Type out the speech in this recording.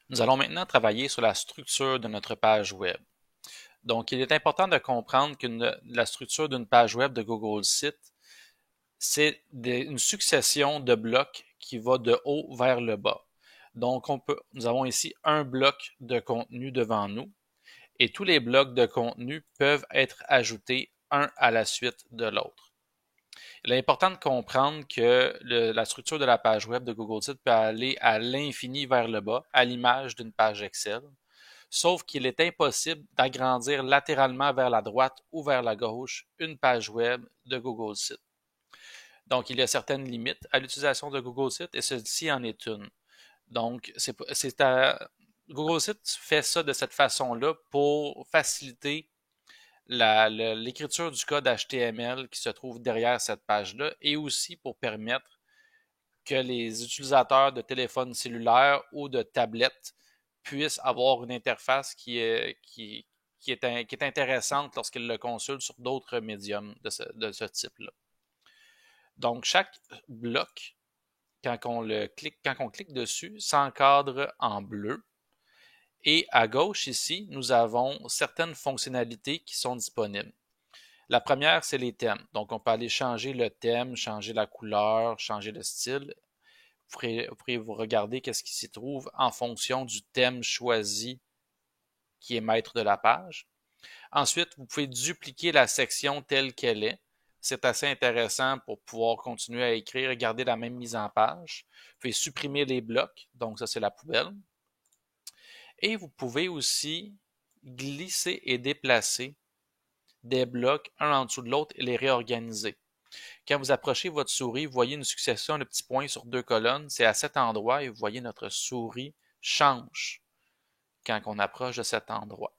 Nous allons maintenant travailler sur la structure de notre page web. Donc, il est important de comprendre que la structure d'une page web de Google Sites, c'est une succession de blocs qui va de haut vers le bas. Donc, nous avons ici un bloc de contenu devant nous et tous les blocs de contenu peuvent être ajoutés un à la suite de l'autre. Il est important de comprendre que la structure de la page web de Google Sites peut aller à l'infini vers le bas, à l'image d'une page Excel, sauf qu'il est impossible d'agrandir latéralement vers la droite ou vers la gauche une page web de Google Sites. Donc, il y a certaines limites à l'utilisation de Google Sites et celle-ci en est une. Donc, Google Sites fait ça de cette façon-là pour faciliter l'écriture du code HTML qui se trouve derrière cette page-là et aussi pour permettre que les utilisateurs de téléphones cellulaires ou de tablettes puissent avoir une interface qui est intéressante lorsqu'ils le consultent sur d'autres médiums de ce type-là. Donc, chaque bloc, quand on clique dessus, s'encadre en bleu. Et à gauche ici, nous avons certaines fonctionnalités qui sont disponibles. La première, c'est les thèmes. Donc, on peut aller changer le thème, changer la couleur, changer le style. Vous pourrez vous regarder qu'est-ce qui s'y trouve en fonction du thème choisi qui est maître de la page. Ensuite, vous pouvez dupliquer la section telle qu'elle est. C'est assez intéressant pour pouvoir continuer à écrire et garder la même mise en page. Vous pouvez supprimer les blocs, donc ça c'est la poubelle. Et vous pouvez aussi glisser et déplacer des blocs un en dessous de l'autre et les réorganiser. Quand vous approchez votre souris, vous voyez une succession de petits points sur deux colonnes. C'est à cet endroit et vous voyez notre souris change quand on approche de cet endroit.